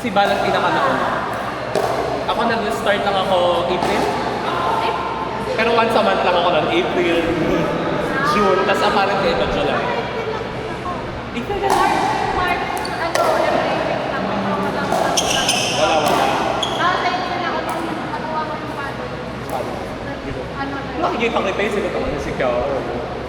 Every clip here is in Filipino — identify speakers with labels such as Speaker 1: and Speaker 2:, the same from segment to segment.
Speaker 1: Si Balang pinaka-nauna. Ako nag-start lang ako April. Pero once a month lang ako ng April, June, tapos apparently ito July. Ikaw na lang.
Speaker 2: March, ano, every week lang ako
Speaker 1: Wala.
Speaker 2: Nakatay ko na ako nung magawa ko yung paddle. Ano,
Speaker 1: Nakikita kita yung sinutok ng si Kao.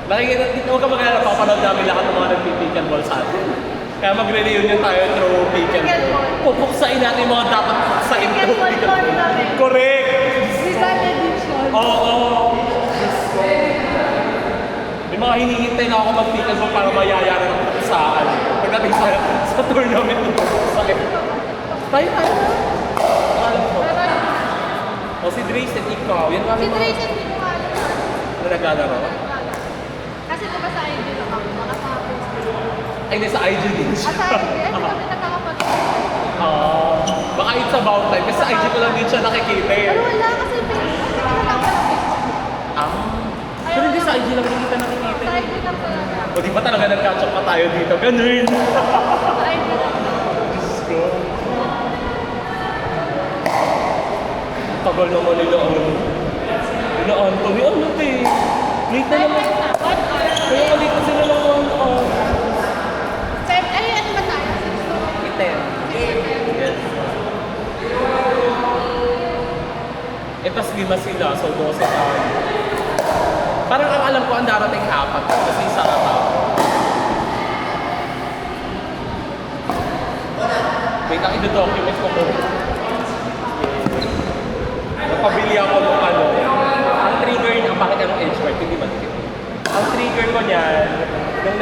Speaker 1: Nakikita, huwag ka mag-alala, papanood namin lahat ng mga nag-pick ball sa atin. Kaya magre-reunion tayo through pick and ball. Pupuksain natin yung mga dapat puksain through pick and ball. Correct!
Speaker 2: Design edition.
Speaker 1: Oo. Diyos ko. May mga hinihintay na ako mag-pick and ball para mayayaran ng puksaan. Pagdating sa tournament ng puksaan. Tayo. Alam mo. O si Drace and ikaw. Yan nga
Speaker 2: Si
Speaker 1: yung mga
Speaker 2: Tracy, hindi ko alam.
Speaker 1: na naglalaro.
Speaker 2: Kasi diba sa IG lang ako, nakasama.
Speaker 1: Ay, nasa IG din siya.
Speaker 2: Sa IG, ano kami nakakapag-
Speaker 1: Baka it's about time. Kasi sa IG ko lang din siya nakikita eh.
Speaker 2: Pero wala kasi Facebook. Wala lang pala Facebook.
Speaker 1: Pero hindi sa IG lang din kita nakikita
Speaker 2: Sa
Speaker 1: eh.
Speaker 2: IG lang talaga.
Speaker 1: O di ba talaga nag-catch up pa tayo dito? Ganun!
Speaker 2: Sa IG lang.
Speaker 1: Diyos ko. Tagal naman nila nila Anthony. Ano te? Late na naman. Kaya kalito sila ng 1 hour.
Speaker 2: Ay, ano ba tayo?
Speaker 1: 10. Yes. Tas 5 sila, so 12 tayo. Parang ang alam ko ang darating 4 kasi isa ka tao. Wait, ang ito-document ko mo. Napabili ako ng ano. Ang trigger niya, bakit ang edge guard, hindi matikip. Ang trigger ko niyan, nung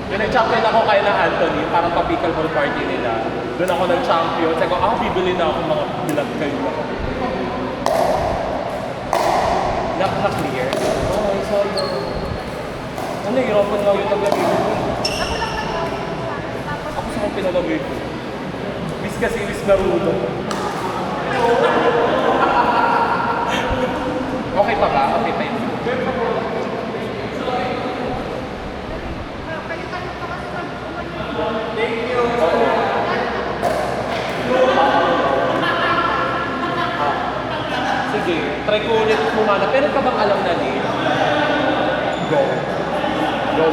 Speaker 1: yung nag-champion ako kaya ng Anthony, parang pa-pickleball party nila. Doon ako nag-champion. Sabi ko, bibili na ako mga bilang kayo. Naka-clear? Oh, ay, sorry. Ano, hirapan lang yung naglagay ko. Ako sa kong pinalagay ko. Bis kasi, bis narulo. Okay pa ba? Okay pa yun. Thank you. Sige, try ko ulit kumana. Pero ka bang alam na ni? Go. Go.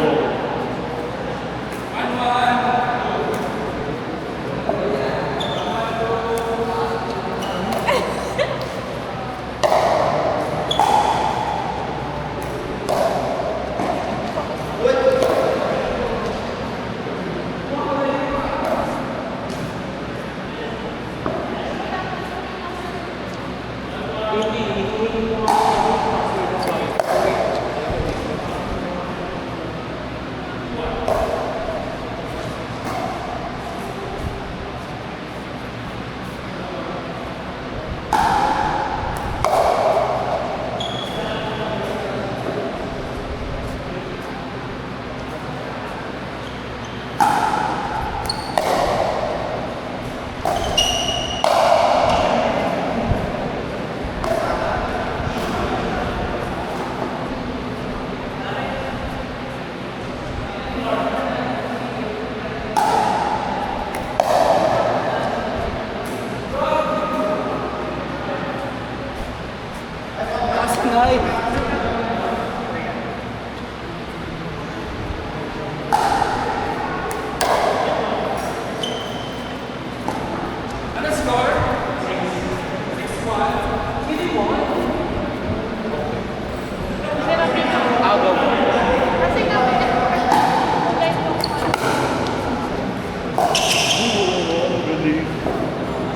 Speaker 2: Kasi nga, guys,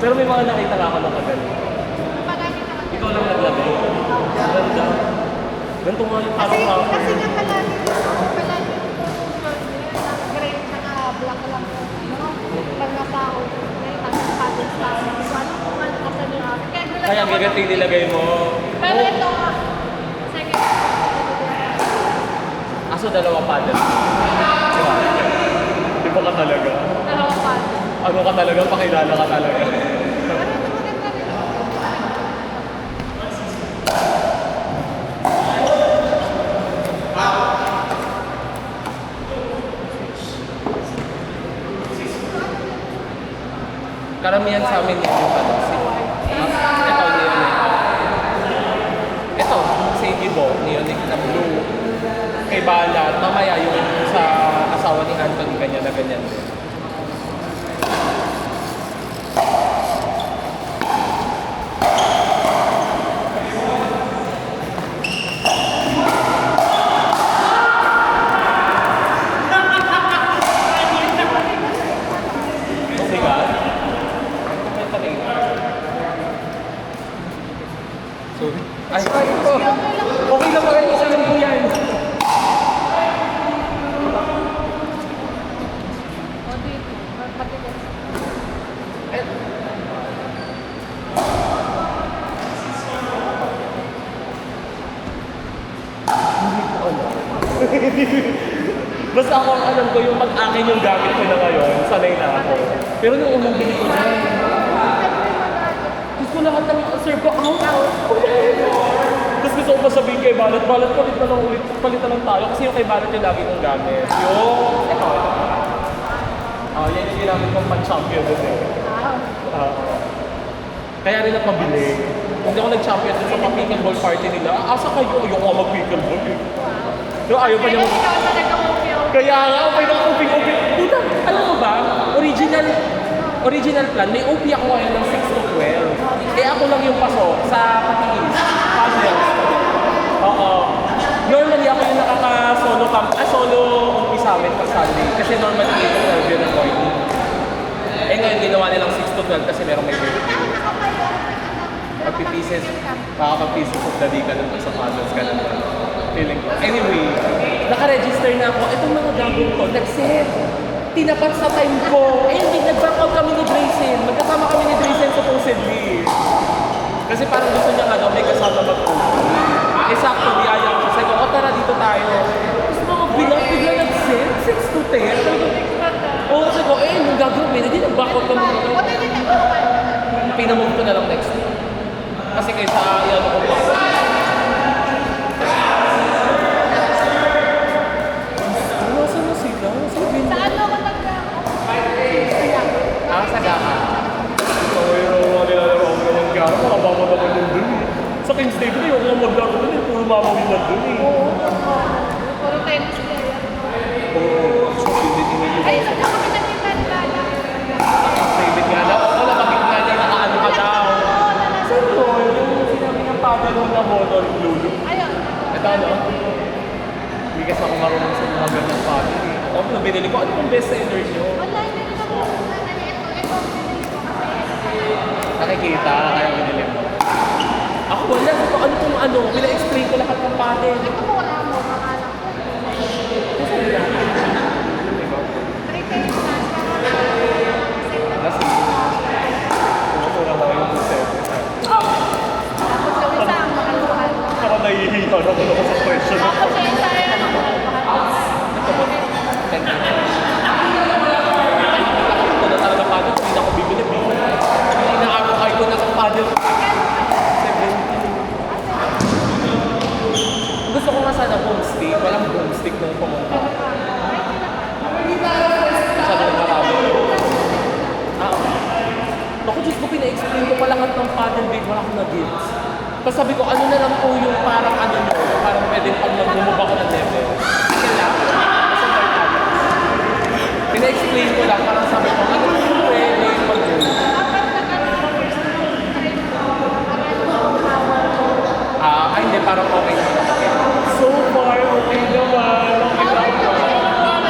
Speaker 1: Pero may mga nakita na ako ng kagaling.
Speaker 2: palagi naman.
Speaker 1: Ikaw lang naglagay. Ganda. Ganito nga yung parang hapon.
Speaker 2: Kasi nga palagi grade na black lang ano, pag natao, may paddle sa so ano kung ano kasi niya.
Speaker 1: Kaya gaganti nilagay mo.
Speaker 2: Pero ito nga, second.
Speaker 1: Aso dalawa paddle. Diba? Di ba ka talaga?
Speaker 2: Dalawa paddle.
Speaker 1: Ano ka talaga? Pakilala ka talaga.
Speaker 2: Pero ito maganda rin.
Speaker 1: Karamihan sa amin yun yung ano, ito, neonic. Ito, si Ibo, neonic na blue. Kay Bala, mamaya yung sa asawa ni Anthony, kanya na ganyan din. Oh my God. Sorry. Ay, okay lang ba kayo? Isa lang po yan.
Speaker 2: O dito, matigas.
Speaker 1: Eh, hindi ko alam. Basta ako ang alam ko yung pag-akin yung gamit ko na ngayon, sanay na ako. Pero nung unang bili ko na, gusto ko lahat ng serve ko out. Tapos gusto ko pa sabihin kay Balat, palit na lang ulit, palit na lang tayo. Kasi yung kay Balat yung lagi kong gamit. Ito. Yan yung ginamit kong pan-champion din eh. Kaya rin na pabili. Hindi ako nag-champion dun sa pa-pickleball party nila. Asa kayo? Ayoko nga mag-pickleball eh. So ayaw pa niya Kaya nga, okay lang uping-uping. Puta, alam mo ba, original plan, may OP ako ngayon ng 6 to 12. Eh ako lang yung pasok sa patiis, puzzles. Oo. Normally ako yung nakaka-solo solo umpisa amin pag Sunday. Kasi normally 8 to 12 yun ang morning. Eh ngayon ginawa nilang 6 to 12 kasi merong may birthday. Pag-pieces of the day ka nun sa puzzles ka naman. Feeling ko. Anyway, naka-register na ako. Itong mga gagawin ko, nag-set. Tinapat sa time ko. Eh, hindi, nag-back out kami ni Grayson. Magkasama kami ni Grayson supposedly. Kasi parang gusto niya nga daw, may kasama mag-coach. Eh, sakto, biyaya ko. Sabi ko, tara, dito tayo. Gusto mo magbilang, bigla nag-set? 6 to 10? Oo, sabi ko, yung gagawin, hindi nag-back out kami. Pinamove ko na lang next week. Kasi kaysa, yan ako pa. Sa Gama. So, yung nilalaro ako ng Gama, makabama naman yung dun eh. Sa Kings Table, yung mga maglaro dun eh, puro mamawilan dun eh.
Speaker 2: Puro tennis player.
Speaker 1: Oo, so favorite niya yun.
Speaker 2: Ay, ito na kami nakita nila.
Speaker 1: Favorite nga daw. Oo, nakakit nga niya, nakaano ka daw. Saan ko? Yung sinabi ng pagano na motor, lulu.
Speaker 2: Ayun.
Speaker 1: Ito ano? Hindi kasi ako marunong sa mga ganyang pagano eh. Ako na binili ko, ano yung best seller nyo?
Speaker 2: Wala, hindi nila ko. Ito, binili ko kasi.
Speaker 1: Nakikita, kaya binili mo. Ako wala, ito ano kung ano, pina-explain ko lahat ng pattern.
Speaker 2: Ito mo wala mo, makalang ko.
Speaker 1: Kasi wala.
Speaker 2: 3K plus,
Speaker 1: Kasi, mura lang yung set.
Speaker 2: tapos yung isa, ang makaluhan.
Speaker 1: Ako nahihiya na ako sa question.
Speaker 2: Tapos yung isa, ay ano, makaluhan.
Speaker 1: Ito ba? Thank you. Ito na talaga paddle, hindi na ako bibili. Inaakay ko na sa paddle. 70. Gusto ko nga sana homestick. Walang homestick nung pumunta. Sana marami. Ako, Diyos ko, pina-explain ko pa lahat ng paddle big. Wala akong na-gifts. Tapos sabi ko, ano na lang po yung parang ano nyo, parang pwede pag mag-bumaba ko ng level. Sige lang. Kasi pina-explain ko lang, parang sabi ko, ano yung pwede mag-go? Ay, hindi, parang okay naman. So far, okay naman. Okay naman.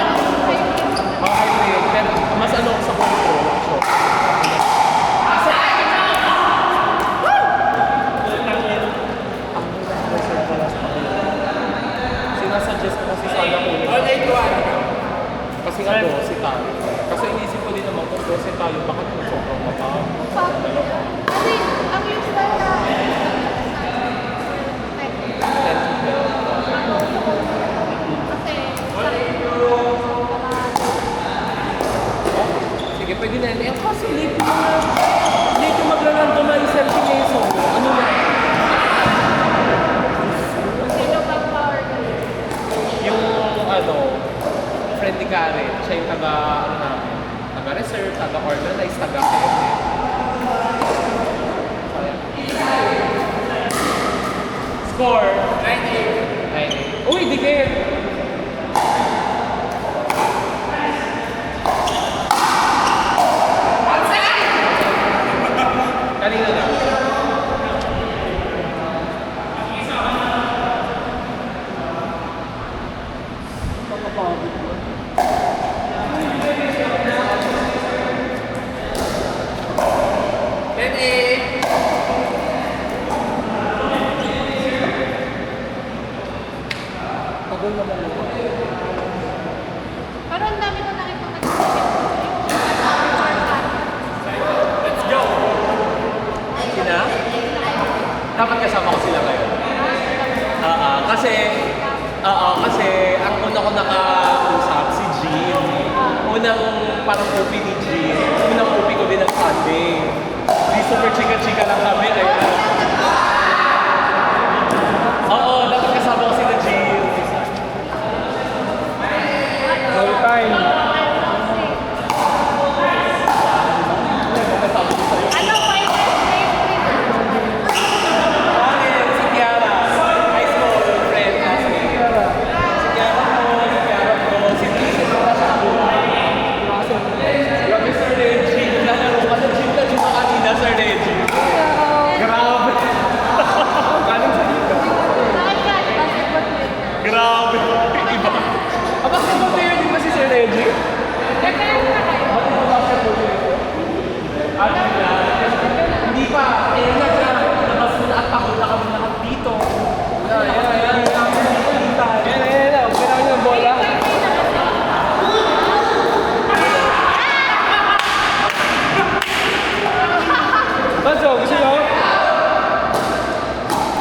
Speaker 1: Okay, pero mas ano ako sa control. Sure. Sinasuggest ko kasi sana kunin. Kasi nga 12 tayo. Kasi inisip ko din naman kung 12 tayo, bakit kung sobrang mataas?
Speaker 2: Kasi, ang usual na,
Speaker 1: Sige, pwede na yun. Eh, kasi late mag-randomize sa Pineso. Ano na?
Speaker 2: sino bang power ka?
Speaker 1: Yung, friend ni Karen, siya yung taga-reserve, taga-organize, taga-KM. Score. 9-8. Uy, dikit. Kanina na.
Speaker 2: Pero ang dami ko nakita
Speaker 1: Let's go! Sina? Dapat kasama ko sila ngayon. Kasi ang una ko nakausap si Jean. Unang parang OP ni Jean. Unang OP ko din ng Sunday. Di super chika-chika lang kami. Oo, dapat kasama ko sila Jean.
Speaker 3: All time.
Speaker 2: Ano pa yung
Speaker 1: Si Kiara, high school friend natin. Si Kiara ko, si Tisa ko na siya. Grabe Sir Reggie, naglalaro ka sa gym na gym kanina Sir Reggie. Grabe.
Speaker 3: Galing sa dito.
Speaker 2: Bakit ka? Basketball player.
Speaker 1: Grabe. Iba. Basketball player din ba si Sir Reggie?
Speaker 2: Eh, kaya na kayo.
Speaker 1: Hindi pa. Eh, nabas mo na at pagod na kami lahat dito.
Speaker 3: Yan. Pinaka niyo ng bola. Let's go. Gusto nyo?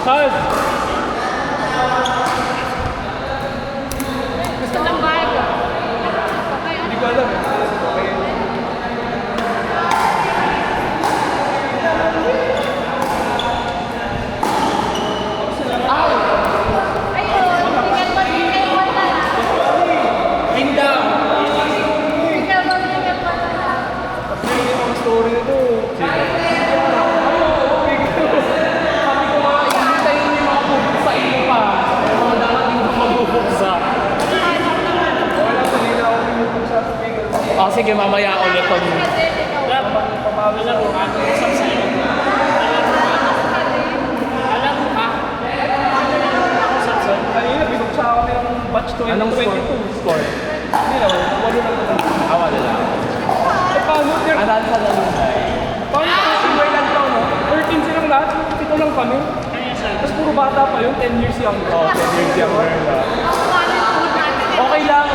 Speaker 3: Hard.
Speaker 2: Gusto ng bahay ko.
Speaker 3: Hindi ko alam eh. Okay.
Speaker 2: Ayun, tingnan mo na lang.
Speaker 1: Pindang.
Speaker 2: Tingnan mo na lang.
Speaker 3: Kasi yung story nito.
Speaker 1: Sabi ko nga, hintayin niyo yung mga pubok sa iyo pa. Yung mga darating na magbubuksa.
Speaker 3: Wala sa nila ako pinupong sa speaker.
Speaker 1: Oh, sige, mamaya ulit to.
Speaker 3: Pamalo na rin. Kanina, binuksa ako ng batch 2022.
Speaker 1: Anong score?
Speaker 3: Hindi naman, walo na naman.
Speaker 1: Awala lang.
Speaker 3: Eh, paano?
Speaker 1: Anan sa nalunay.
Speaker 3: Paano kasi may ilang taon, no? 13 silang lahat, 7 lang kami. Tapos puro bata pa yun, 10 years young.
Speaker 1: Oh, 10 years younger na. Okay lang.